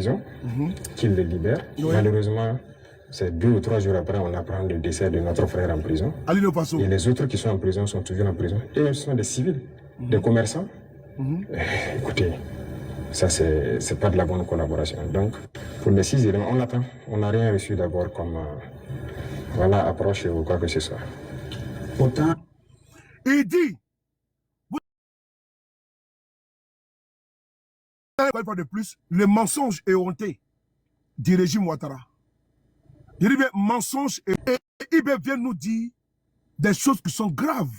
prison, qu'il le libère. Oui. Malheureusement, c'est 2 ou 3 jours après, on apprend le décès de notre frère en prison. Et les autres qui sont en prison sont toujours en prison. Et ils sont des civils, des commerçants. Écoutez, ça c'est pas de la bonne collaboration. Donc, pour les 6 éléments, on attend. On n'a rien reçu d'abord comme approche ou quoi que ce soit. Pourtant, il dit, une fois de plus, le mensonge est honté du régime Ouattara. Il dit bien mensonge et il vient nous dire des choses qui sont graves.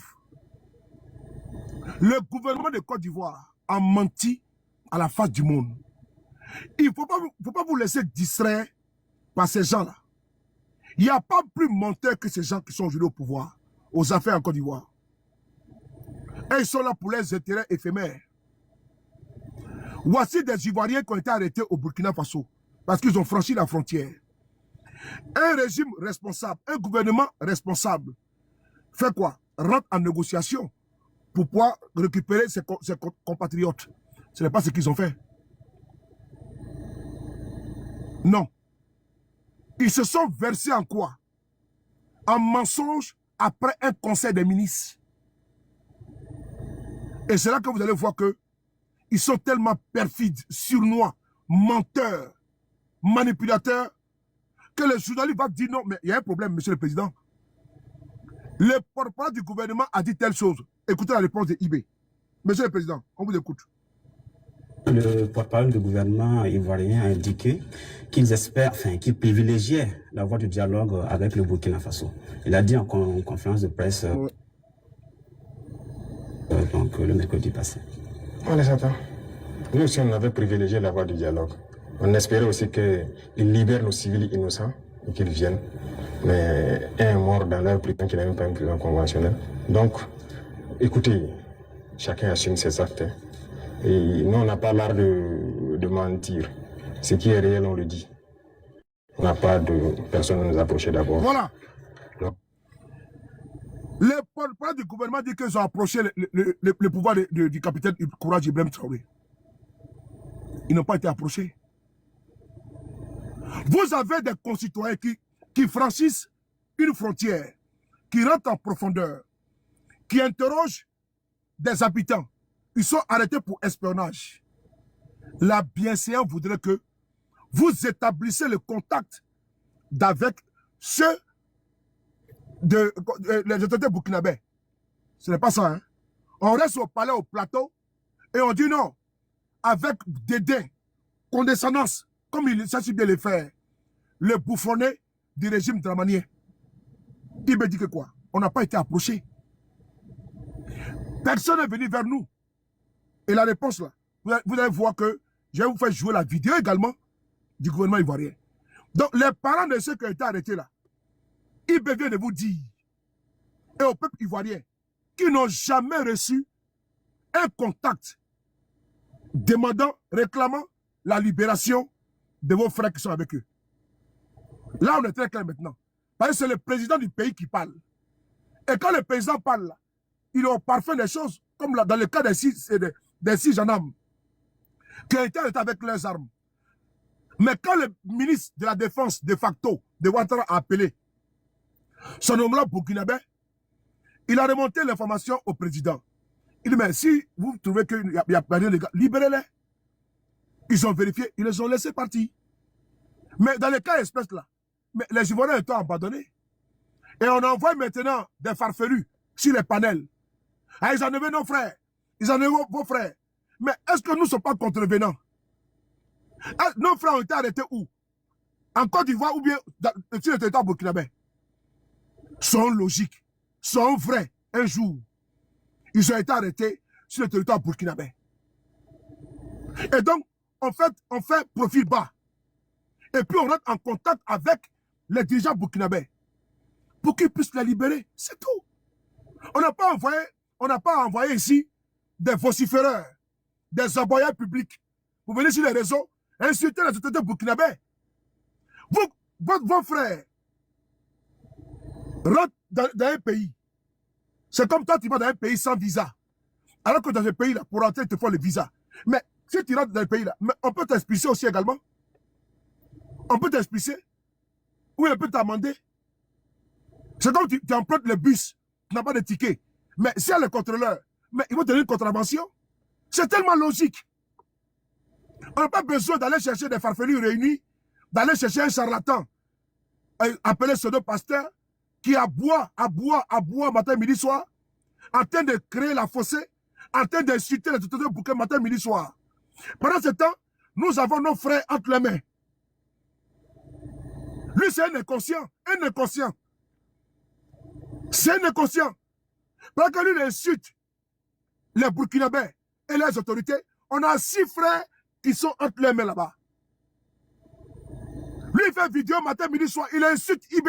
Le gouvernement de Côte d'Ivoire a menti à la face du monde. Il ne faut pas vous laisser distraire par ces gens-là. Il n'y a pas plus menteur que ces gens qui sont aujourd'hui au pouvoir, aux affaires en Côte d'Ivoire. Et ils sont là pour les intérêts éphémères. Voici des Ivoiriens qui ont été arrêtés au Burkina Faso parce qu'ils ont franchi la frontière. Un régime responsable, un gouvernement responsable fait quoi? Rentre en négociation pour pouvoir récupérer ses compatriotes. Ce n'est pas ce qu'ils ont fait. Non. Ils se sont versés en quoi? En mensonge après un conseil des ministres. Et c'est là que vous allez voir que ils sont tellement perfides, surnois, menteurs, manipulateurs, que le journaliste va dire non, mais il y a un problème, monsieur le président. Le porte-parole du gouvernement a dit telle chose. Écoutez la réponse de IB. Monsieur le président, on vous écoute. Le porte-parole du gouvernement ivoirien a indiqué qu'ils espèrent, qu'ils privilégiaient la voie du dialogue avec le Burkina Faso. Il a dit en conférence de presse donc le mercredi passé. On les attend. Nous aussi, on avait privilégié la voie du dialogue. On espérait aussi qu'ils libèrent nos civils innocents et qu'ils viennent. Mais un est mort dans leur prison qui n'est même pas une prison conventionnelle. Donc, écoutez, chacun assume ses actes. Et nous, on n'a pas l'art de mentir. Ce qui est réel, on le dit. On n'a pas de personne à nous approcher d'abord. Voilà. Non. Le porte-parole du gouvernement dit qu'ils ont approché le pouvoir du capitaine Courage Ibrahim Traoré. Ils n'ont pas été approchés. Vous avez des concitoyens qui franchissent une frontière, qui rentrent en profondeur, qui interrogent des habitants. Ils sont arrêtés pour espionnage. La bienséance voudrait que vous établissez le contact avec ceux les autorités burkinabés. Ce n'est pas ça. Hein? On reste au palais, au plateau, et on dit non, avec dédain, condescendance, comme il sait si bien le faire, le bouffonnet du régime dramanien. Il me dit que quoi? On n'a pas été approché. Personne n'est venu vers nous. Et la réponse là, vous allez voir que je vais vous faire jouer la vidéo également du gouvernement ivoirien. Donc les parents de ceux qui ont été arrêtés là, il vient de vous dire, et au peuple ivoirien, qui n'ont jamais reçu un contact demandant, réclamant la libération de vos frères qui sont avec eux. Là, on est très clair maintenant. Parce que c'est le président du pays qui parle. Et quand le président parle, là, il est parfait des choses, comme là, dans le cas des six gendarmes qui ont été arrêtés avec leurs armes. Mais quand le ministre de la Défense de facto de Ouattara a appelé son homologue burkinabé, il a remonté l'information au président. Il dit, mais si vous trouvez qu'il n'y a pas rien de gars, libérez-les. Ils ont vérifié, ils les ont laissés partir. Mais dans les cas espèces là, mais les Ivoiriens étaient abandonnés. Et on envoie maintenant des farfelus sur les panels. Ah, ils enlevaient nos frères. Ils enlevaient vos frères. Mais est-ce que nous ne sommes pas contrevenants? Nos frères ont été arrêtés où? En Côte d'Ivoire ou bien sur le territoire burkinabé? Sont logiques, sont vrais. Un jour, ils ont été arrêtés sur le territoire burkinabé. Et donc, on fait profil bas. Et puis on rentre en contact avec les dirigeants burkinabés pour qu'ils puissent les libérer. C'est tout. On n'a pas envoyé ici des vociféreurs, des aboyeurs publics. Vous venez sur les réseaux, insulter les autorités burkinabés. Vos frères rentrent dans un pays. C'est comme toi, tu vas dans un pays sans visa. Alors que dans ce pays-là, pour rentrer, il te faut le visa. Mais si tu rentres dans le pays-là, on peut t'expulser aussi également. On peut t'expliquer. Ou on peut t'amender. C'est comme tu empruntes le bus, tu n'as pas de ticket. Mais si elle est contrôleur, mais ils vont te donner une contravention. C'est tellement logique. On n'a pas besoin d'aller chercher des farfelus réunis, d'aller chercher un charlatan, appelé pseudo-pasteur, qui aboie matin, midi, soir, en train de créer la fossée, en train d'insulter les autorités pour que matin, midi, soir. Pendant ce temps, nous avons nos frères entre les mains. Lui, c'est un inconscient. Un inconscient. C'est un inconscient. Parce que lui, il insulte les Burkinabés et les autorités. On a 6 frères qui sont entre les mains là-bas. Lui, il fait vidéo matin, midi, soir. Il insulte IB.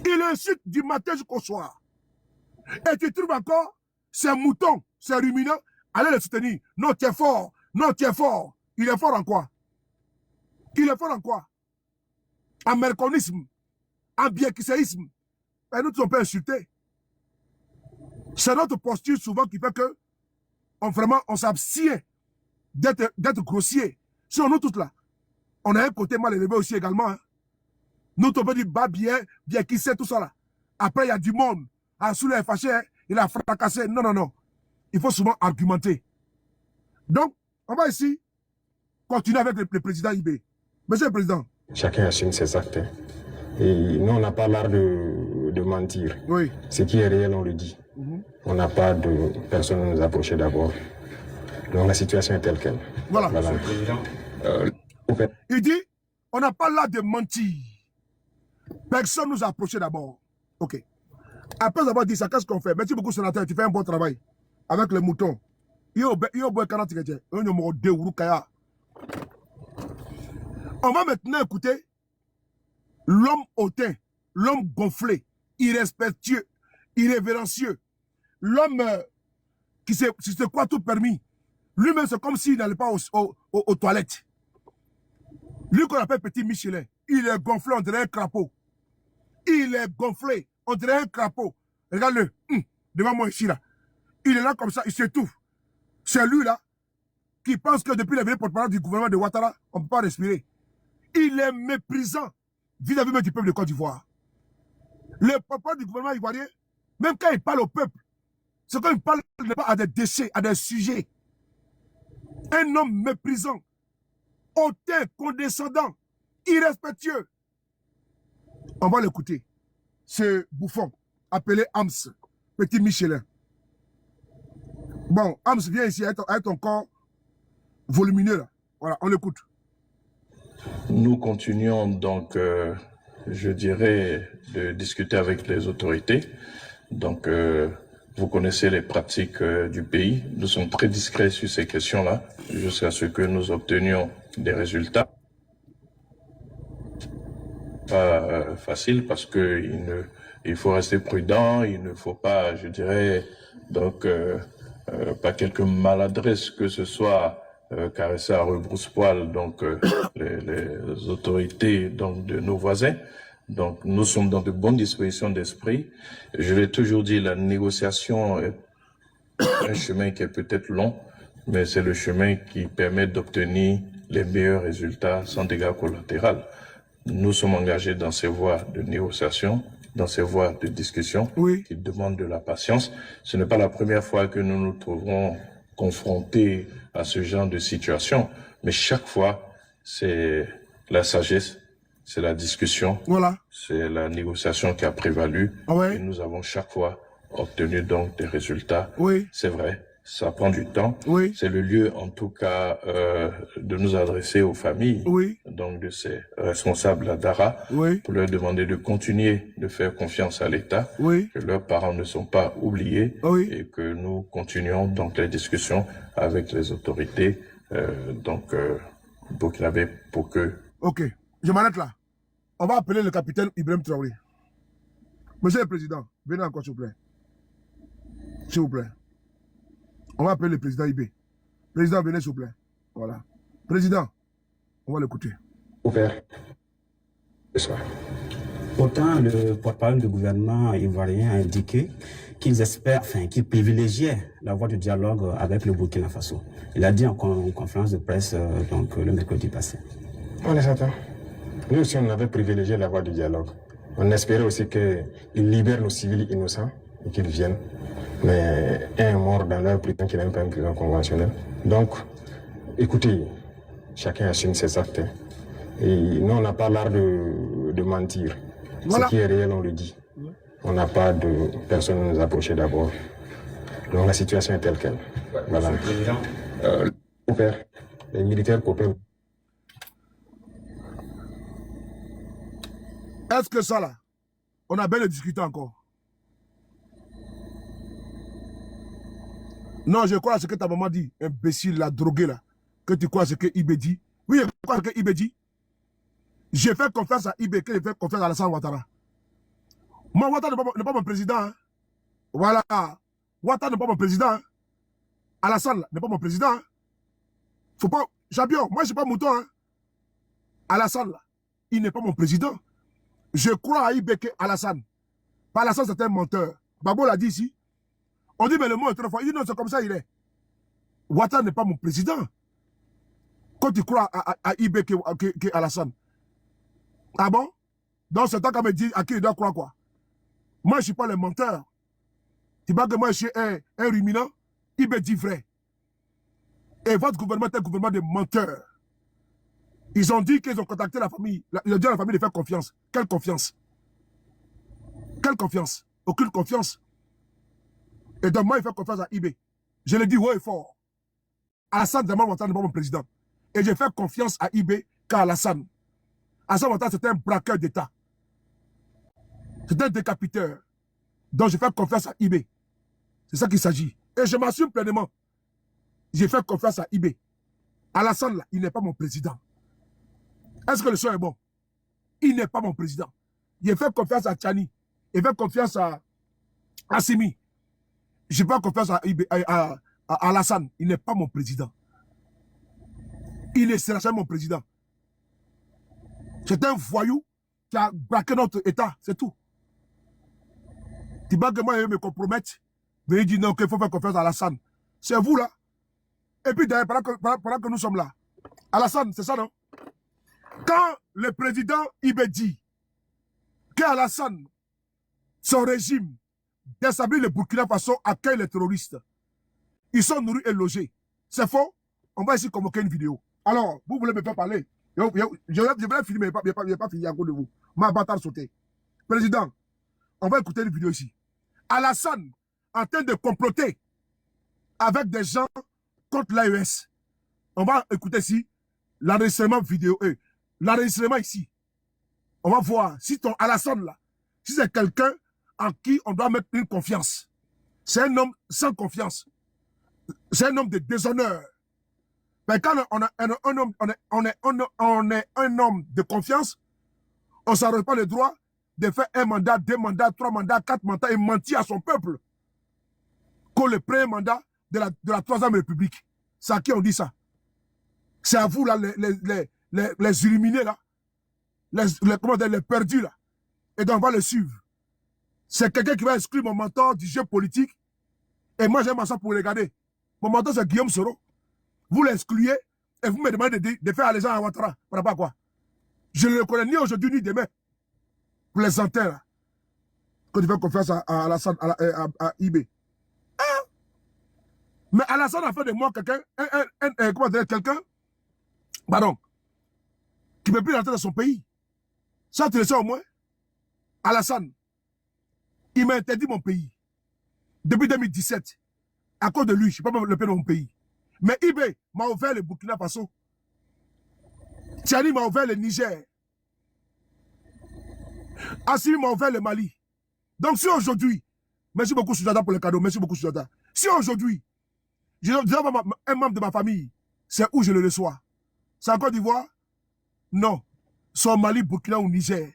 Il insulte du matin jusqu'au soir. Et tu trouves encore ces moutons, ces ruminants, allez les soutenir. Non, tu es fort. Non, tu es fort. Il est fort en quoi? Il est fort en quoi? En merconisme, en biékisséisme. Et nous ne sommes pas insultés. C'est notre posture souvent qui fait que on s'abstient d'être grossier. Sur nous tous là, on a un côté mal élevé aussi également. Hein. Nous, on peut dire, bah bien qui sait tout ça là. Après, il y a du monde. Ah, sous les fâché, hein, il a fracassé. Non, non, non. Il faut souvent argumenter. Donc, on va ici continuer avec le président IB. Monsieur le Président. Chacun assume ses actes. Hein. Et nous, on n'a pas l'art de mentir. Oui. Ce qui est réel, on le dit. On n'a pas de personne à nous approcher d'abord. Donc la situation est telle qu'elle. Voilà. Voilà. Il dit, on n'a pas l'art de mentir. Personne nous a approché d'abord. Ok. Après avoir dit ça, qu'est-ce qu'on fait? Merci beaucoup, sénateur, tu fais un bon travail. Avec les moutons. On va maintenant écouter l'homme hautain, l'homme gonflé, irrespectueux, irrévérencieux, l'homme qui se croit tout permis. Lui-même, c'est comme s'il n'allait pas aux toilettes. Lui qu'on appelle Petit Michelin, il est gonflé, on dirait un crapaud. Il est gonflé, on dirait un crapaud. Regarde-le, devant moi ici là. Il est là comme ça, il s'étouffe. C'est lui là qui pense que depuis la venue porte-parole du gouvernement de Ouattara, on ne peut pas respirer. Il est méprisant vis-à-vis du peuple de Côte d'Ivoire. Le porte-parole du gouvernement ivoirien, même quand il parle au peuple, c'est quand il parle à des déchets, à des sujets. Un homme méprisant, hautain, condescendant, irrespectueux. On va l'écouter. Ce bouffon, appelé Hams, Petit Michelin. Bon, Hams, viens ici avec ton corps volumineux là. Voilà, on l'écoute. Nous continuons donc, je dirais, de discuter avec les autorités. Donc, vous connaissez les pratiques du pays. Nous sommes très discrets sur ces questions-là, jusqu'à ce que nous obtenions des résultats. Pas facile parce que il faut rester prudent, il ne faut pas, je dirais, donc, pas quelque maladresse que ce soit caresser à rebrousse-poil donc les autorités donc de nos voisins. Donc nous sommes dans de bonnes dispositions d'esprit. Je l'ai toujours dit, la négociation est un chemin qui est peut-être long, mais c'est le chemin qui permet d'obtenir les meilleurs résultats sans dégâts collatéraux. Nous sommes engagés dans ces voies de négociation, dans ces voies de discussion qui demandent de la patience. Ce n'est pas la première fois que nous nous trouverons confrontés à ce genre de situation, mais chaque fois, c'est la sagesse, c'est la discussion, c'est la négociation qui a prévalu, et nous avons chaque fois obtenu donc des résultats. C'est vrai, ça prend du temps. C'est le lieu, en tout cas, de nous adresser aux familles, donc de ces responsables à Dara, pour leur demander de continuer de faire confiance à l'État, que leurs parents ne sont pas oubliés, et que nous continuons donc les discussions avec les autorités, burkinabé pour que... Ok, je m'arrête là. On va appeler le capitaine Ibrahim Traoré. Monsieur le Président, venez encore s'il vous plaît. S'il vous plaît. On va appeler le président IB. Président, venez s'il vous plaît. Voilà. Président, on va l'écouter. Ouvert. C'est ça. Autant le porte-parole du gouvernement ivoirien a indiqué qu'ils espèrent, enfin, qu'ils privilégiaient la voie du dialogue avec le Burkina Faso. Il a dit en conférence de presse donc, le mercredi passé. On les attend. Nous aussi, on avait privilégié la voie du dialogue. On espérait aussi qu'ils libèrent nos civils innocents et qu'ils viennent. Mais un est mort dans leur prison qui n'est même pas une prison conventionnelle. Donc, écoutez, chacun assume ses actes. Et nous, on n'a pas l'art de mentir. Voilà. Ce qui est réel, on le dit. On n'a pas de personne à nous approcher d'abord. Donc la situation est telle qu'elle. Voilà. Les militaires coopèrent. Est-ce que ça là, on a bien discuté encore? Non, je crois à ce que ta maman dit, imbécile, la droguée là, que tu crois à ce que Ibé dit. Oui, je crois à ce que Ibé dit. J'ai fait confiance à Ibé, que j'ai fait confiance à Alassane Ouattara. Moi, Ouattara n'est pas mon président. Hein. Voilà. Ouattara n'est pas mon président. Hein. Alassane n'est pas mon président. Hein. Faut pas. Champion, moi, je ne suis pas mouton. Hein. Alassane, là, il n'est pas mon président. Je crois à Ibé que Alassane. Pas Alassane, c'est un menteur. Babo l'a dit ici. On dit, mais le mot est trop fort. Il dit, non, c'est comme ça, il est. Ouattara n'est pas mon président. Quand tu crois à Ibé que Alassane. Ah bon? Donc, c'est toi qui me dit à qui il doit croire quoi? Moi, je ne suis pas le menteur. Tu vois que moi, je suis un ruminant. Ibé dit vrai. Et votre gouvernement est un gouvernement de menteurs. Ils ont dit qu'ils ont contacté la famille. Ils ont dit à la famille de faire confiance. Quelle confiance? Quelle confiance? Aucune confiance. Et donc, moi, il fait confiance à Ibé. Je le dis haut et fort. Alassane Draman Ouattara n'est pas mon président. Et je fais confiance à Ibé qu'à Alassane. Alassane Ouattara, c'est un braqueur d'État. C'est un décapiteur. Donc, je fais confiance à Ibé. C'est ça qu'il s'agit. Et je m'assume pleinement. J'ai fait confiance à Ibé. Alassane, là, il n'est pas mon président. Est-ce que le son est bon? Il n'est pas mon président. J'ai fait confiance à Tchani. J'ai fait confiance à Assimi. J'ai pas confiance à Alassane. Il n'est pas mon président. Il ne sera jamais mon président. C'est un voyou qui a braqué notre État, c'est tout. Tu vois que moi, je me compromettre. Mais il dit non, qu'il faut faire confiance à Alassane. C'est vous là. Et puis d'ailleurs, pendant que nous sommes là, Alassane, c'est ça non? Quand le président Ibé dit qu'Alassane, son régime, d'établir le Burkina Faso accueille les terroristes, ils sont nourris et logés. C'est faux? On va ici convoquer une vidéo. Alors, vous voulez me faire parler? Je vais filmer, mais il n'est pas fini à cause de vous. Ma bâtard sauté. Président, on va écouter une vidéo ici. Alassane, en train de comploter avec des gens contre l'AES. On va écouter ici l'enregistrement vidéo. L'enregistrement ici. On va voir si ton Alassane là, si c'est quelqu'un en qui on doit mettre une confiance. C'est un homme sans confiance. C'est un homme de déshonneur. Mais quand on est un homme de confiance, on ne s'arrête pas le droit de faire un mandat, 2 mandats, 3 mandats, 4 mandats et mentir à son peuple. Comme le premier mandat de la 3e République. C'est à qui on dit ça? C'est à vous, là, les illuminés, là. Les perdus, là. Et donc, on va le suivre. C'est quelqu'un qui va exclure mon mentor du jeu politique. Et moi, j'aime ça pour regarder. Mon mentor, c'est Guillaume Soro. Vous l'excluez et vous me demandez de faire les gens à Ouattara. Par rapport à quoi? Je ne le connais ni aujourd'hui ni demain. Plaisantin, là. Quand tu fais confiance à Alassane, à Ibé. Hein? Mais Alassane a fait de moi quelqu'un, comment dire, quelqu'un, pardon, qui ne peut plus rentrer dans son pays. Ça, tu le sais au moins. Alassane, il m'a interdit mon pays. Depuis 2017. À cause de lui, je ne peux pas le payer dans mon pays. Mais Ibé m'a ouvert le Burkina Faso. Tiani m'a ouvert le Niger. Assimi m'a ouvert le Mali. Donc si aujourd'hui, merci beaucoup Soujada pour le cadeau, merci beaucoup Soujada. Si aujourd'hui, je dois un membre de ma famille, c'est où je le reçois? C'est en Côte d'Ivoire? Non. C'est au Mali, Burkina ou Niger.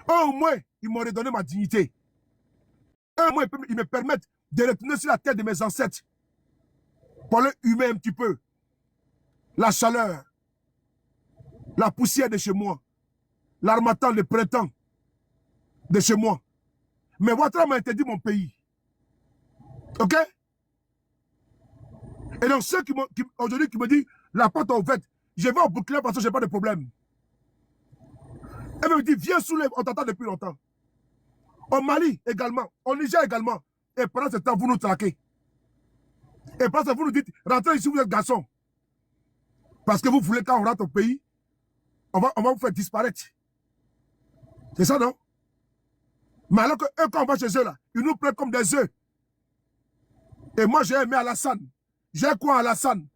Au moins, ils m'ont redonné ma dignité. Au moins, ils me permettent de retourner sur la tête de mes ancêtres. Pour le humer un petit peu. La chaleur. La poussière de chez moi. L'harmattan, le printemps. de chez moi. Mais Ouattara m'a interdit mon pays. Ok? Et donc ceux qui aujourd'hui qui me disent la porte est ouverte, je vais au Burkina parce que je n'ai pas de problème. Elle me dit, viens soulève, on t'attend depuis longtemps. Au Mali également, au Niger également. Et pendant ce temps, vous nous traquez. Et pendant ce temps, vous nous dites, rentrez ici, vous êtes garçon. Parce que vous voulez, quand on rentre au pays, on va vous faire disparaître. C'est ça, non? Mais alors que eux, quand on va chez eux, là, ils nous prennent comme des œufs. Et moi, j'ai aimé Alassane. J'ai quoi Alassane?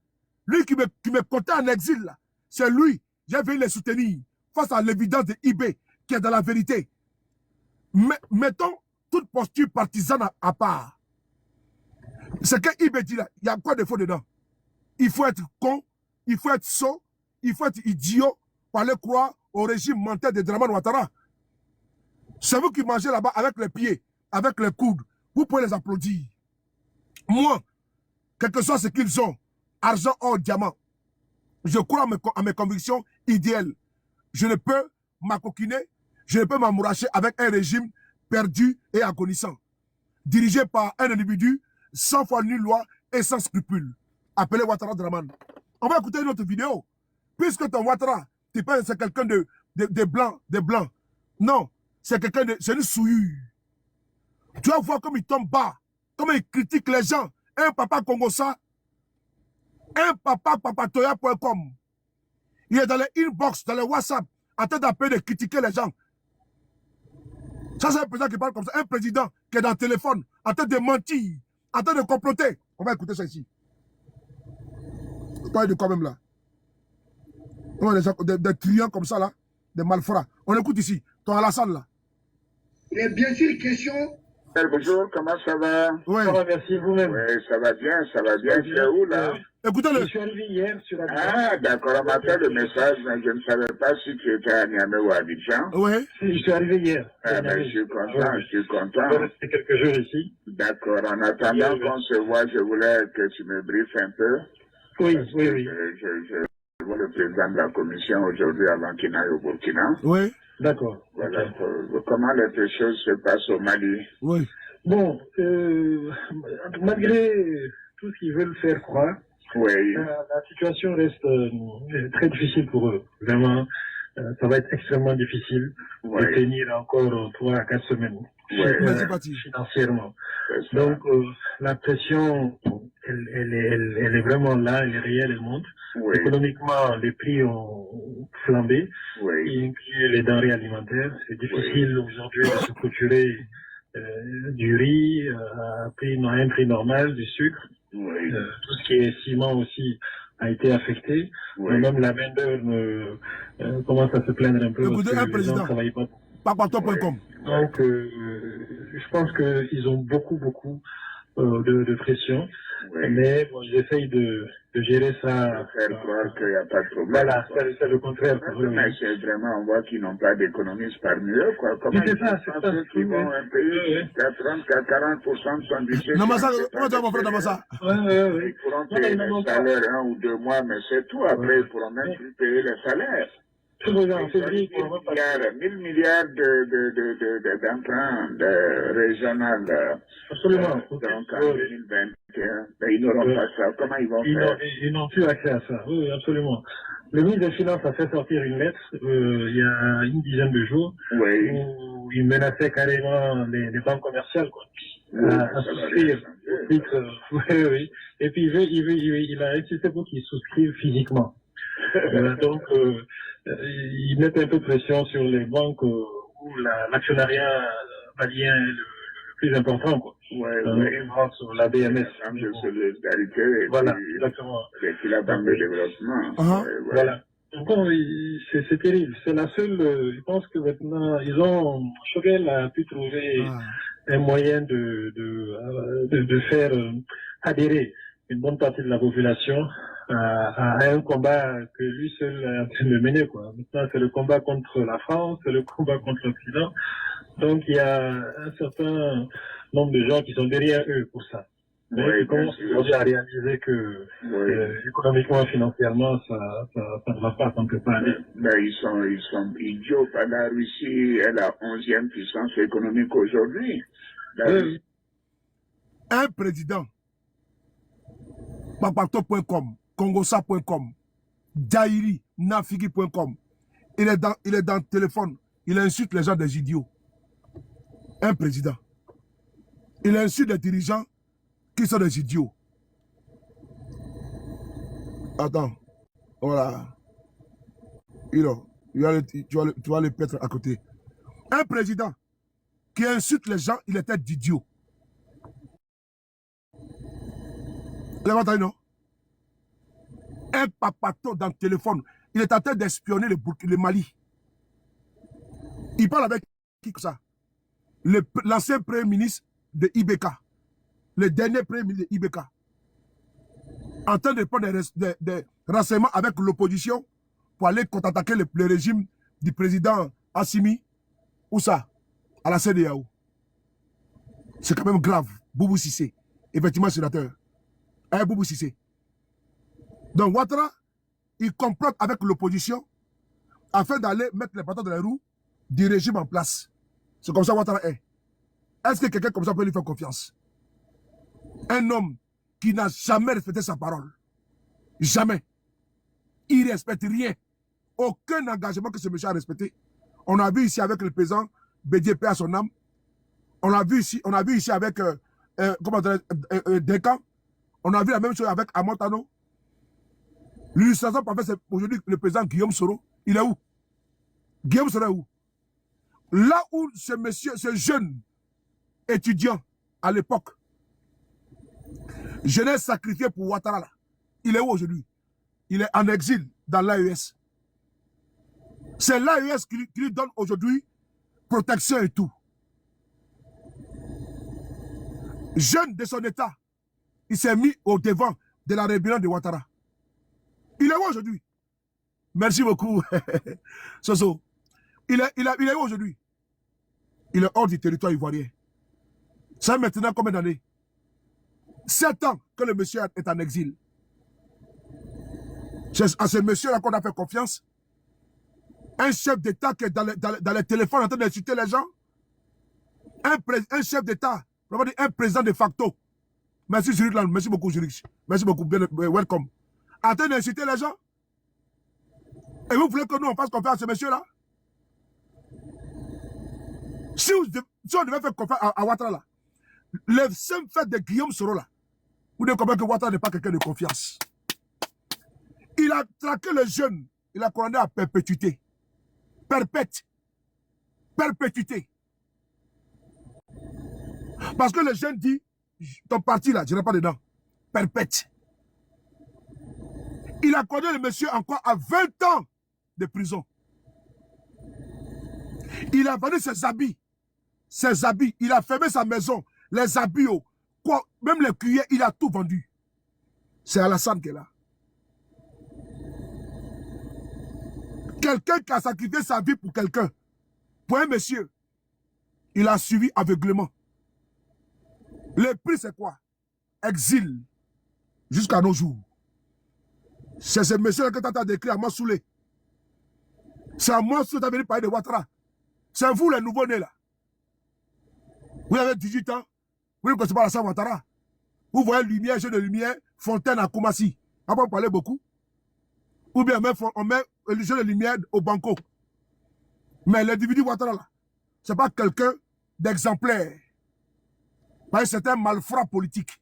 Lui qui me comptait en exil, là, c'est lui. J'ai venu les soutenir face à l'évidence de IB, qui est dans la vérité. Mettons toute posture partisane à part. Ce que IB dit là, il y a quoi de faux dedans? Il faut être con, il faut être sot, il faut être idiot pour aller croire au régime mental de Dramane Ouattara. C'est vous qui mangez là-bas avec les pieds, avec les coudes. Vous pouvez les applaudir. Moi, quel que soit ce qu'ils ont, argent, or, diamant, je crois à mes convictions idéales. Je ne peux m'acoquiner, je ne peux m'amouracher avec un régime perdu et agonissant, dirigé par un individu sans foi ni loi et sans scrupules, appelé Ouattara Dramane. On va écouter une autre vidéo. Puisque ton Ouattara, tu penses que c'est quelqu'un de blanc. Non, c'est quelqu'un de... C'est une souillure. Tu vas voir comme il tombe bas, comme il critique les gens. Un papa congossa, un papa papatoya.com. Il est dans les inbox, dans les WhatsApp, en train d'appeler, de critiquer les gens. Ça, c'est un président qui parle comme ça. Un président qui est dans le téléphone, en train de mentir, en train de comploter. On va écouter ça ici. Vous parlez de quoi même là? Des truands comme ça là, des malfrats. On écoute ici, ton Alassane là. Il est bien sûr question. Bonjour, comment ça va? Oui. Ça va, merci vous-même. Oui, ça va bien, ça va bien. C'est où là? Écoutez-le. Je suis arrivé hier sur Abidjan. Ah, d'accord, on m'a fait le message, mais je ne savais pas si tu étais à Niamey ou à Abidjan. Oui. Je suis arrivé hier. Ah, mais je suis content, je suis content. Je vais rester quelques jours ici. D'accord, en attendant qu'on se voit, je voulais que tu me briefes un peu. Oui, Parce oui, que oui. Je vois le président de la commission aujourd'hui avant qu'il n'aille au Burkina. Oui. D'accord. Voilà, Ok. comment les choses se passent au Mali? Oui. Bon, malgré tout ce qu'ils veulent faire croire, Oui, la situation reste très difficile pour eux. Vraiment, ça va être extrêmement difficile oui, de tenir encore 3 à 4 semaines oui, Mais c'est parti. financièrement. c'est ça. Donc, la pression, elle est vraiment là, elle est réelle, elle monte. Oui, Économiquement, les prix ont flambé, oui, y inclut les denrées alimentaires. C'est difficile aujourd'hui de se procurer du riz à un prix normal, du sucre. oui, Tout ce qui est ciment aussi a été affecté. oui. Même la main-d'œuvre commence à se plaindre un peu Écoutez, parce un que les gens président. ne travaillent pas. Papato.com. Donc, je pense qu'ils ont beaucoup de pression, Oui. mais bon, ils essayent de gérer ça. Faire croire qu'il n'y a pas de problème. Voilà, quoi. c'est le contraire. pour eux. Mais c'est vraiment, on voit qu'ils n'ont pas d'économistes parmi eux, quoi. Comment Mais c'est ils ça, font c'est ça. ceux qui vont un pays qui a 30 à 40% de son budget? Namasa, comment tu vas mon frère Namasa? Ouais. Ils pourront Non, payer mais les non, salaires 1 ou 2 mois, mais c'est tout. Après, Ouais. ils pourront même plus payer les salaires. Tout le en Ils ont février, 1000 milliards d'emprunts régionaux. absolument. Donc, en 2021, ben, ils n'auront pas ça. Comment ils vont faire? Ils n'ont plus accès à ça. Oui, absolument. Le ministre des Finances a fait sortir une lettre il y a une dizaine de jours Oui. où il menaçait carrément les banques commerciales, quoi. Oui, à ça va souscrire rien au titre. Oui. Et puis il a insisté pour qu'ils souscrivent physiquement. Donc il met un peu de pression sur les banques où l'actionnariat malien est le plus important, quoi. Oui, Une banque sur la BMS. Banque de solidarité et Voilà, puis, exactement. et puis la Banque de développement. Uh-huh. Ouais. Voilà. Donc, c'est terrible. C'est la seule. Je pense que maintenant, Choguel a pu trouver un moyen de faire adhérer une bonne partie de la population à un combat que lui seul est en train de mener, quoi. Maintenant, c'est le combat contre la France, c'est le combat contre l'Occident. Donc, il y a un certain nombre de gens qui sont derrière eux pour ça. Mais Oui, ils commencent aujourd'hui à réaliser que économiquement, financièrement, ça ne va pas, ça ne peut pas aller. Mais ils sont idiots. La Russie est la 11e puissance économique aujourd'hui. Un président, papato.com, congosa.com, Dairi, nafigi.com, il est dans le téléphone, il insulte les gens des idiots. Un président. Il insulte les dirigeants qui sont des idiots. Attends, voilà. Tu vas le mettre à côté. Un président qui insulte les gens, il était d'idiot. Vous avez entendu, non? Un papato dans le téléphone, il est en train d'espionner le Mali. Il parle avec qui comme ça? L'ancien premier ministre de IBK. Le dernier premier ministre de IBK. En train de prendre des renseignements avec l'opposition pour aller contre-attaquer le régime du président Assimi. Où ça? À la CEDEAO. C'est quand même grave. Boubou Sissé. Effectivement, sénateur. Boubou Sissé. Donc Ouattara, il complote avec l'opposition afin d'aller mettre les bâtons dans les roues du régime en place. C'est comme ça Ouattara est. Est-ce que quelqu'un comme ça peut lui faire confiance? Un homme qui n'a jamais respecté sa parole. Jamais. Il ne respecte rien. Aucun engagement que ce monsieur a respecté. On a vu ici avec le président BDP à son âme. On a vu ici avec Dekan. On a vu la même chose avec Amotano. L'illustration parfaite, c'est aujourd'hui le président Guillaume Soro. Il est où? Guillaume Soro est où? Là où ce jeune étudiant à l'époque, jeunesse sacrifiée pour Ouattara, là, il est où aujourd'hui? Il est en exil dans l'AES. C'est l'AES qui lui donne aujourd'hui protection et tout. Jeune de son état, il s'est mis au devant de la rébellion de Ouattara. Il est où aujourd'hui? Merci beaucoup, Soso. Il est où aujourd'hui? Il est hors du territoire ivoirien. Ça maintenant combien d'années? 7 ans que le monsieur est en exil. C'est à ce monsieur-là qu'on a fait confiance. Un chef d'État qui est dans les téléphones en train d'insulter les gens. Un chef d'État, un président de facto. Merci Zurich, merci beaucoup Zurich. Merci beaucoup, welcome. En train d'insulter les gens. Et vous voulez que nous on fasse confiance à ce monsieur-là? Si on devait faire confiance à Ouattara là, le simple fait de Guillaume Soro là, vous devez comprendre que Ouattara n'est pas quelqu'un de confiance. Il a traqué les jeunes, il a condamné à perpétuité. Perpétuité. Parce que les jeunes disent, ton parti là, je n'ai pas dedans. Perpète. Il a condamné le monsieur encore à 20 ans de prison. Il a vendu ses habits. Il a fermé sa maison. Les habits, même les cuillères, il a tout vendu. C'est Alassane qui est là. Quelqu'un qui a sacrifié sa vie pour quelqu'un. Pour un monsieur, il a suivi aveuglement. Le prix, c'est quoi? Exil. Jusqu'à nos jours. C'est ce monsieur-là que tu as décrit à Mansoulé. C'est à Mansoulé que tu as venu parler de Ouattara. C'est vous les nouveaux-nés là. Vous avez 18 ans. Vous ne connaissez pas Alassane Ouattara. Vous voyez lumière, jeu de lumière, fontaine à Koumassi. Après, on parlait beaucoup. Ou bien on met le jeu de lumière au banco. Mais l'individu Ouattara là, ce n'est pas quelqu'un d'exemplaire. Parce que c'est un malfrat politique.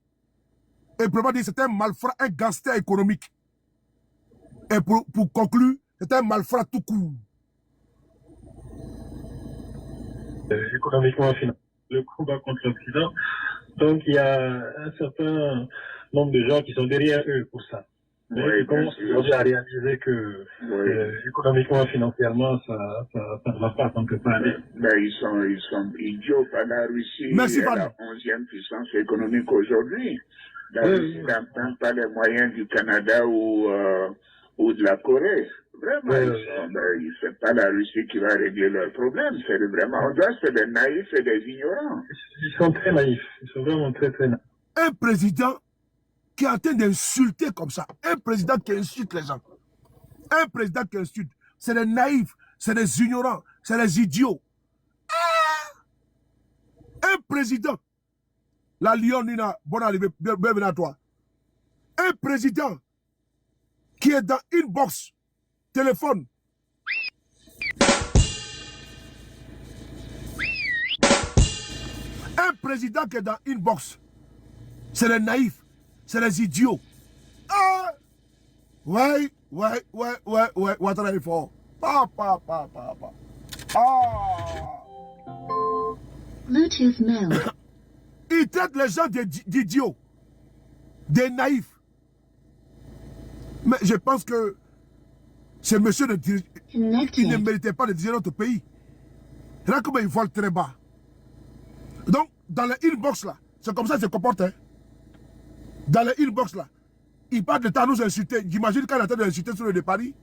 Et pour dire c'est un malfrat, un gangster économique. Et pour conclure, c'est un malfrat tout court. Économiquement, le combat contre l'Occident. Donc il y a un certain nombre de gens qui sont derrière eux pour ça. Mais ils commencent aujourd'hui à réaliser que économiquement, financièrement, ça ne va pas, ça ne peut pas aller. Mais ils sont idiots. La Russie est la 11e puissance économique aujourd'hui. La Russie n'entend pas les moyens du Canada ou de la Corée. Vraiment, c'est pas la Russie qui va régler leurs problèmes. C'est vraiment, on doit, c'est des naïfs et des ignorants. Ils sont très naïfs. Ils sont vraiment très, très naïfs. Un président qui est en train d'insulter comme ça. Un président qui insulte les gens. Un président qui insulte. C'est des naïfs, c'est des ignorants, c'est des idiots. Un président. La Lyon Nina, bonne arrivée, bienvenue à toi. Un président qui est dans une box téléphone. Un président qui est dans une box. C'est les naïfs, c'est les idiots. Ah! Ouais, Ouattara est fort. Ah! Bluetooth mode. Il traite les gens d'idiots, des naïfs. Mais je pense que ce monsieur il ne méritait pas de diriger notre pays. Là, comment il vole très bas. Donc, dans le inbox là, c'est comme ça qu'il se comporte. Hein. Dans le inbox là, il parle de temps à nous insulter. J'imagine quand il est en train d'insulter sur le de Paris,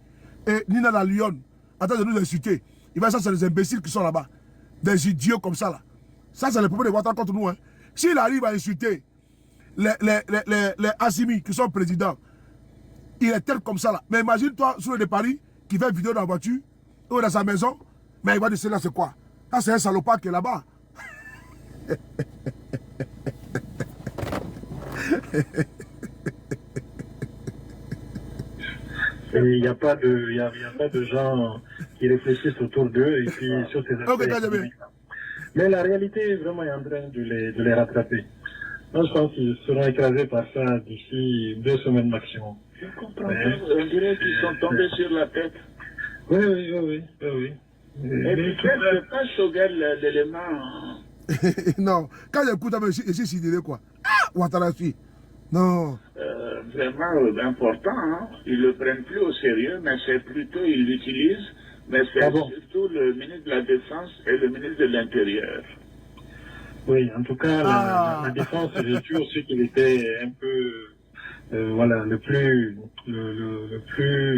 et Nina la Lyon, en train de nous insulter. Il va ça, c'est les imbéciles qui sont là-bas. Des idiots comme ça là. Ça, c'est le problème de Ouattara contre nous. Hein. S'il arrive à insulter les Assimi qui sont présidents, il est tel comme ça là. Mais imagine-toi sur le de Paris qui fait vidéo dans la voiture ou dans sa maison, mais il va dire cela c'est quoi? Ça c'est un salopard qui est là-bas. Il n'y a pas de gens qui réfléchissent autour d'eux et puis sur ces aspects. Mais la réalité vraiment est en train de les rattraper. Moi, je pense qu'ils seront écrasés par ça d'ici 2 semaines maximum. Je comprends pas. On dirait qu'ils sont tombés sur la tête. Oui. Et puis, je pas sauvegarde l'élément. Non, quand j'écoute, je suis sidéré quoi. Ah, Ouattara, non. Vraiment important, hein. Ils le prennent plus au sérieux, mais c'est plutôt, ils l'utilisent, mais c'est surtout le ministre de la Défense et le ministre de l'Intérieur. Oui, en tout cas, la Défense, j'ai vu aussi qu'il était un peu, le plus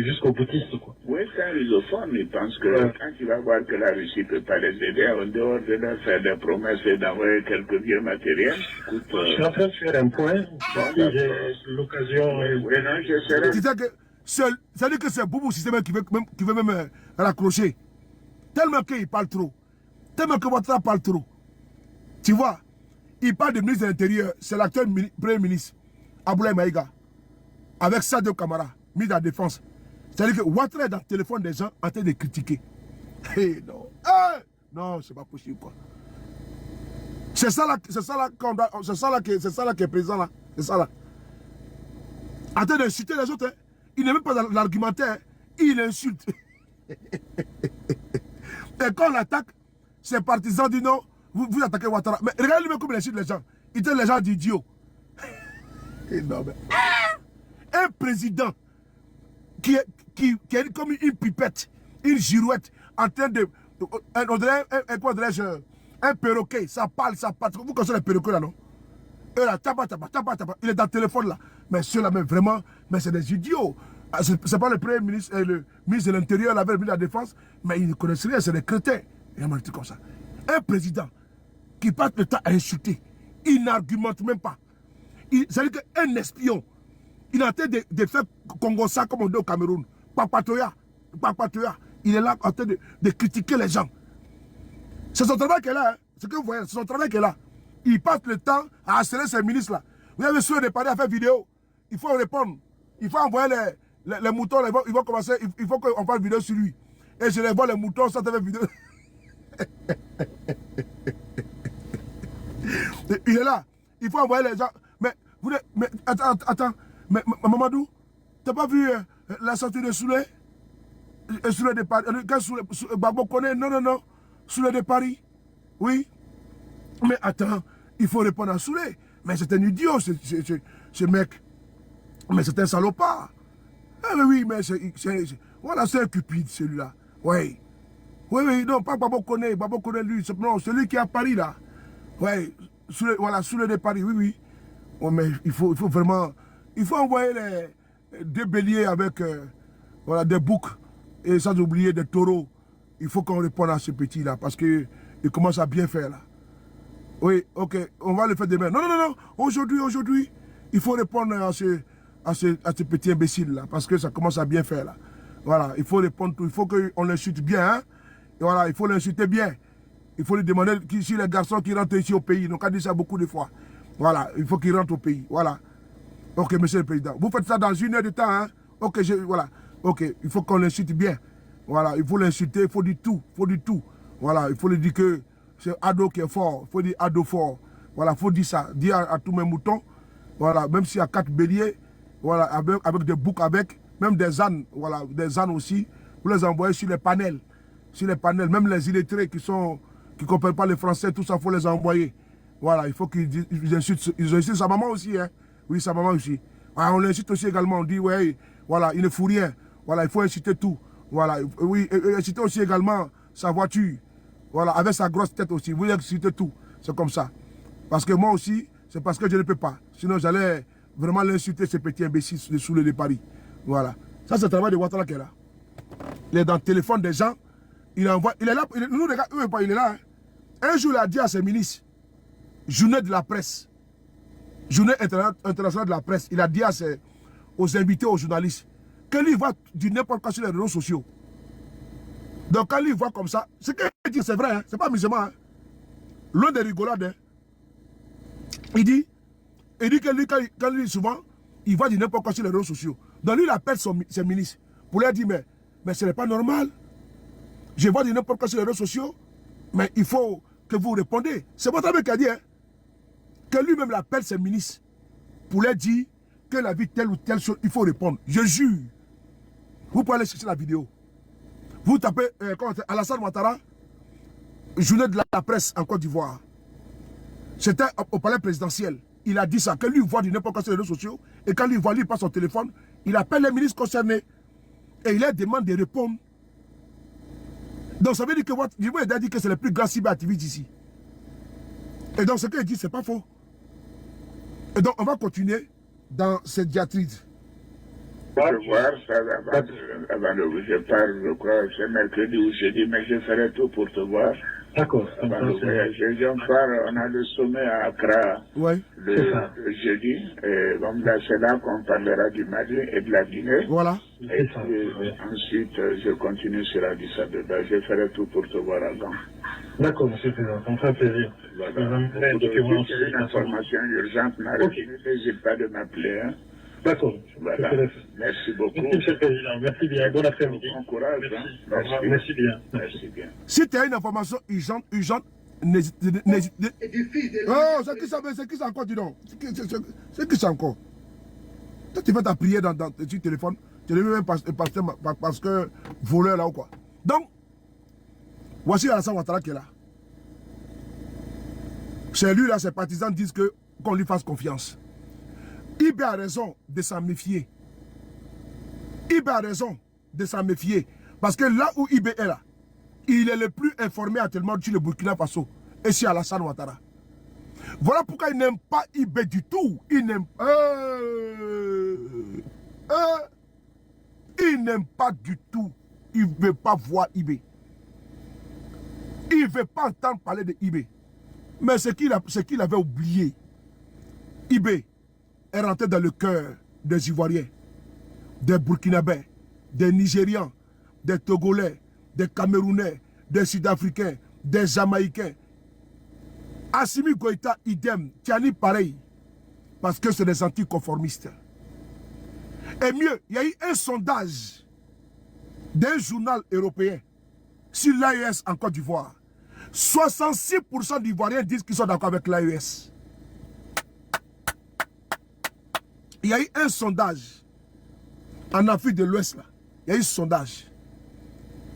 jusqu'au boutiste, quoi. Oui, c'est un rusophone. Il pense que quand il va voir que la Russie ne peut pas les aider, en dehors de leur faire des promesses et d'envoyer quelques vieux matériels. Écoute, je suis en train de faire un point. Si j'ai l'occasion. Oui, non, j'essaierai. C'est-à-dire que c'est Boubou Système qui veut même raccrocher. Tellement qu'il parle trop. Tellement que Ouattara parle trop. Tu vois, il parle du ministre de l'Intérieur, c'est l'actuel premier ministre, Aboulaye Maïga, avec Sadio Kamara, ministre de la Défense. C'est-à-dire que Ouattara est dans le téléphone des gens en train de critiquer. Hey, non, hey, non, c'est pas possible quoi. C'est ça là qui est présent là. C'est ça là. En train d'insulter les autres, hein. Il n'est même pas dans l'argumentaire, il insulte. Et quand on l'attaque, ses partisans disent non. Vous attaquez Ouattara. Mais regardez-lui comme il insulte les gens. Il traite les gens d'idiots. Non, mais... Un président qui est comme une pipette, une girouette, en train de... On dirait un perroquet. Ça parle. Vous connaissez les perroquets là, non? Et là, tapa. Il est dans le téléphone là. Mais ceux-là, même vraiment, mais c'est des idiots. C'est pas le premier ministre, le ministre de l'Intérieur, le ministre de la Défense, mais ils ne connaissent rien, c'est des crétins. Il y a un truc comme ça. Un président qui passe le temps à insulter, il n'argumente même pas. C'est-à-dire qu'un espion, il est en train de faire Congo-ça comme on dit au Cameroun. Papatoya, il est là en train de critiquer les gens. C'est son travail qui est là, hein. Ce que vous voyez, c'est son travail qui est là. Il passe le temps à harceler ces ministres-là. Vous avez souhaité de parler à faire vidéo. Il faut répondre. Il faut envoyer les moutons. Ils vont commencer. Il faut qu'on fasse vidéo sur lui. Et je les vois les moutons sans faire vidéo. Il est là. Il faut envoyer les gens. Mais attends. Mais Mamadou, t'as pas vu la sortie de Souley? Souley de Paris. Babo connaît. Non. Souley de Paris. Oui. Mais attends, il faut répondre à Souley. Mais c'est un idiot, ce mec. Mais c'est un salopard. Ah oui, mais voilà, c'est un cupide, celui-là. Oui, non, pas Babo connaît lui. Non, celui qui est à Paris, là. Oui, Souley de Paris, oui. Ouais, mais il faut vraiment... Il faut envoyer des béliers avec des boucs et sans oublier des taureaux. Il faut qu'on réponde à ce petit-là parce qu'il commence à bien faire, là. Oui, ok, on va le faire demain. Non, non, non, non. Aujourd'hui, il faut répondre à ce petit imbécile-là, parce que ça commence à bien faire, là. Voilà, il faut répondre tout. Il faut qu'on l'insulte bien, hein. Et voilà, il faut l'insulter bien. Il faut lui demander si les garçons qui rentrent ici au pays, donc on a dit ça beaucoup de fois. Voilà, il faut qu'ils rentrent au pays. Voilà. Ok, monsieur le président. Vous faites ça dans 1 heure de temps, hein. Ok, voilà. Ok, il faut qu'on l'insulte bien. Voilà, il faut l'insulter, il faut dire tout. Voilà, il faut lui dire que c'est Ado qui est fort. Il faut dire Ado fort. Voilà, il faut dire ça. Dire à tous mes moutons. Voilà, même s'il y a 4 béliers, voilà, avec des boucs avec, même des ânes, voilà, des ânes aussi, vous les envoyez sur les panels. Sur les panels, même les illettrés qui ne comprennent pas le français, tout ça, il faut les envoyer. Voilà, il faut qu'ils insultent sa maman aussi, hein. Oui, sa maman aussi. Alors, on l'insulte aussi également, on dit, ouais, voilà, il ne fout rien. Voilà, il faut insulter tout. Voilà, oui, insulter aussi également sa voiture. Voilà, avec sa grosse tête aussi, vous insultez tout. C'est comme ça. Parce que moi aussi, c'est parce que je ne peux pas. Sinon, j'allais vraiment l'insulter, ce petit imbécile sous le de Paris. Voilà. Ça, c'est le travail de Ouattara qui est là. Il est dans le téléphone des gens. Il envoie. Il est là. Nous, regarde, il est là. Hein. Un jour, il a dit à ses ministres, journée de la presse, journée internationale de la presse, il a dit aux invités, aux journalistes, que lui, il voit du n'importe quoi sur les réseaux sociaux. Donc, quand lui, il voit comme ça, ce qu'il dit, c'est vrai, hein, c'est pas amusement. Hein. L'un des rigolades, hein. Il dit que lui, quand lui, souvent, il voit du n'importe quoi sur les réseaux sociaux. Donc, lui, il appelle ses ministres pour leur dire, mais ce n'est pas normal. Je vois du n'importe quoi sur les réseaux sociaux, mais il faut que vous répondez. C'est votre ami qui a dit, hein, que lui-même appelle ses ministres pour leur dire que la vie telle ou telle chose, il faut répondre. Je jure. Vous pouvez aller chercher la vidéo. Vous tapez Alassane Ouattara, journée de la presse en Côte d'Ivoire. C'était au palais présidentiel. Il a dit ça, que lui voit du n'importe quoi sur les réseaux sociaux, et quand lui voit, lui passe son téléphone, il appelle les ministres concernés, et il leur demande de répondre. Donc ça veut dire que il a dit que c'est le plus grand cyberactiviste ici. Et donc ce qu'il dit, c'est pas faux. Et donc on va continuer dans cette diatribe. Je voir ça avant je pars, je crois, c'est mercredi ou jeudi, mais je ferai tout pour te voir. D'accord. Avant le voyage. Je pars, on a le sommet à Accra le jeudi. Et donc là, c'est là qu'on parlera du Mali et de la Guinée. Voilà. Et puis, ensuite, je continue sur Addis Abeba. Je ferai tout pour te voir avant. D'accord, monsieur le président, ça me fait plaisir. Voilà. C'est une information urgente, n'hésite pas de m'appeler. Hein. D'accord. Voilà. Merci beaucoup. Merci, monsieur le président. Merci bien. Bon après-midi. Bon courage. Merci. Hein. Merci bien. Merci bien. Si tu as une information urgente, n'hésite. Oh, c'est qui ça encore, dis donc? C'est qui ça encore? Toi, tu fais ta prière dans ton téléphone, tu l'as même parce que voleur là ou quoi. Donc, voici Alassane Ouattara qui est là. Chez lui, là, ses partisans disent qu'on lui fasse confiance. Ibé a raison de s'en méfier. Ibé a raison de s'en méfier. Parce que là où Ibé est là, il est le plus informé actuellement sur le Burkina Faso et sur Alassane Ouattara. Voilà pourquoi il n'aime pas Ibé du tout. Il n'aime pas du tout. Il ne veut pas voir Ibé. Il ne veut pas entendre parler de Ibé. Mais ce qu'il avait oublié, Ibé est rentré dans le cœur des Ivoiriens, des Burkinabés, des Nigérians, des Togolais, des Camerounais, des Sud-Africains, des Jamaïcains. Assimi Goïta, idem, Tiani pareil, parce que c'est des anticonformistes. Et mieux, il y a eu un sondage d'un journal européen sur l'AES en Côte d'Ivoire. 66% d'Ivoiriens disent qu'ils sont d'accord avec l'AES. Il y a eu un sondage en Afrique de l'Ouest, là. Il y a eu un sondage.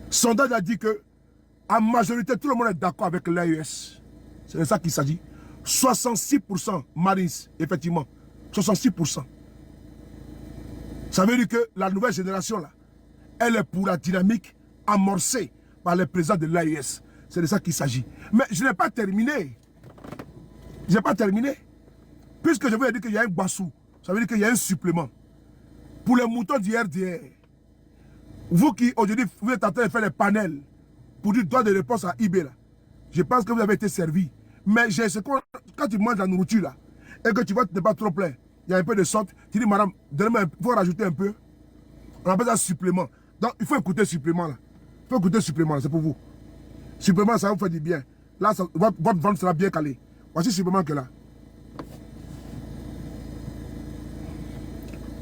Le sondage a dit que, en majorité, tout le monde est d'accord avec l'AES. C'est de ça qu'il s'agit. 66% Marines, effectivement. 66%. Ça veut dire que la nouvelle génération, là, elle est pour la dynamique amorcée par les présidents de l'AES. C'est de ça qu'il s'agit. Mais je n'ai pas terminé. Je n'ai pas terminé. Puisque je vous ai dit qu'il y a un Bassou. Ça veut dire qu'il y a un supplément. Pour les moutons du RDR, vous qui aujourd'hui vous êtes en train de faire les panels pour dire droit de réponse à IB, là, je pense que vous avez été servi. Mais quand tu manges la nourriture là, et que tu vois que tu n'es pas trop plein, il y a un peu de sorte, tu dis, madame, donnez-moi il faut rajouter un peu. On appelle ça supplément. Donc, il faut écouter supplément là. Il faut écouter supplément là, c'est pour vous. Supplément, ça vous fait du bien. Là, votre ventre sera bien calé. Voici supplément que là.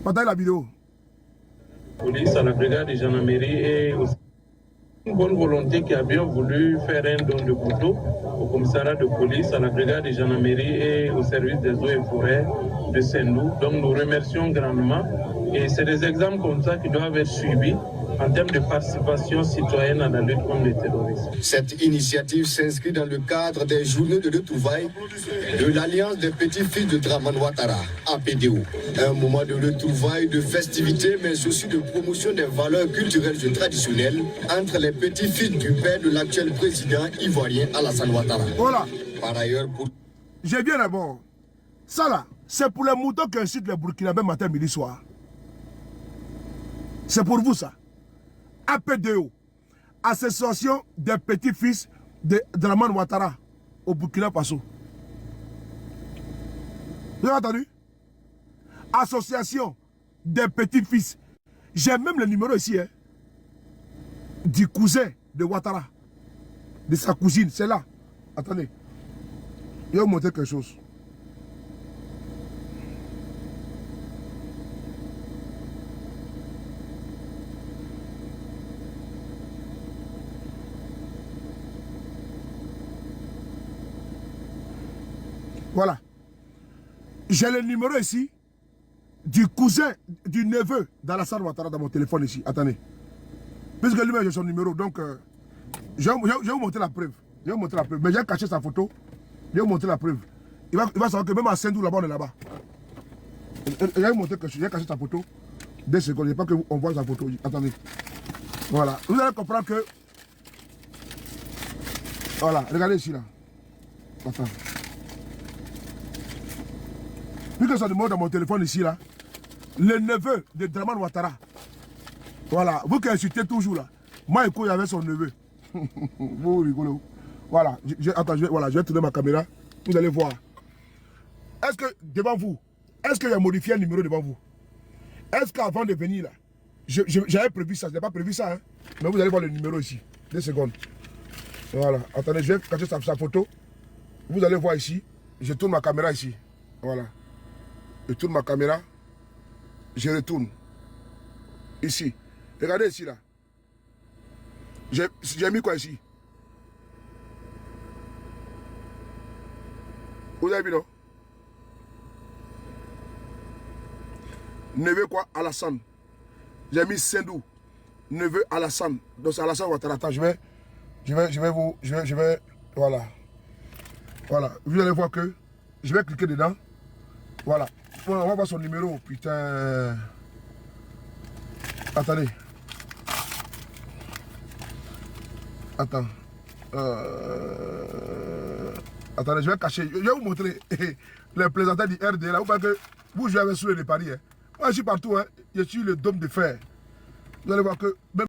Partagez la vidéo. Police à la brigade de gendarmerie et aussi une bonne volonté qui a bien voulu faire un don de couteau au commissariat de police, à la brigade de gendarmerie et au service des eaux et forêts de Saint-Loup. Donc nous remercions grandement et c'est des exemples comme ça qui doivent être suivis en termes de participation citoyenne à la lutte contre le terrorisme. Cette initiative s'inscrit dans le cadre des journées de retrouvailles de l'Alliance des petits-fils de Dramane Ouattara, APDO. Un moment de retrouvailles, de festivités, mais aussi de promotion des valeurs culturelles et traditionnelles entre les petits-fils du père de l'actuel président ivoirien Alassane Ouattara. Voilà. Par ailleurs, pour... J'ai bien d'abord. Ça là, c'est pour les moutons qui incitent les Burkinabés matin, midi, soir. C'est pour vous ça. APDO, Association des petits-fils de Dramane Ouattara au Burkina Faso. Vous avez entendu? Association des petits-fils. J'ai même le numéro ici, hein, du cousin de Ouattara, de sa cousine, c'est là. Attendez, je vais vous montrer quelque chose. Voilà. J'ai le numéro ici du cousin, du neveu d'Alassane Ouattara dans mon téléphone ici. Attendez. Puisque lui-même j'ai son numéro, donc je vais vous montrer la preuve. Je vais vous montrer la preuve. Mais j'ai caché sa photo. Je vais vous montrer la preuve. Il va savoir que même à Saint-Dou, là-bas, on est là-bas. Je vais vous montrer que j'ai caché sa photo. 2 secondes. Je ne veux pas qu'on voit sa photo. Attendez. Voilà. Vous allez comprendre que... Voilà. Regardez ici, là. Attends. Puisque ça demande dans mon téléphone ici, là, le neveu de Dramane Ouattara. Voilà, vous qui insultez toujours là. Maïko, il y avait son neveu. Vous rigolez. Voilà, attends, je vais tourner ma caméra. Vous allez voir. Est-ce que, devant vous, est-ce qu'il y a modifié un numéro devant vous? Est-ce qu'avant de venir là, j'avais prévu ça, je n'ai pas prévu ça, hein? Mais vous allez voir le numéro ici. 2 secondes. Voilà, attendez, je vais cacher sa photo. Vous allez voir ici. Je tourne ma caméra ici. Voilà. Je tourne ma caméra, je retourne. Ici. Regardez ici là. J'ai mis quoi ici? Vous avez vu non? Neveu quoi? Alassane. J'ai mis Saint-Dou. Neveu Alassane. Donc c'est Alassane Ouattara. Attends, je vais. Voilà. Voilà. Vous allez voir que je vais cliquer dedans. Voilà. On va voir son numéro, putain. Attendez. Attends. Attendez, je vais cacher. Je vais vous montrer les plaisantins du RD là. Vous voyez que vous jouez avec Souley de Paris. Hein. Moi, je suis partout. Hein. Je suis le dôme de fer. Vous allez voir que même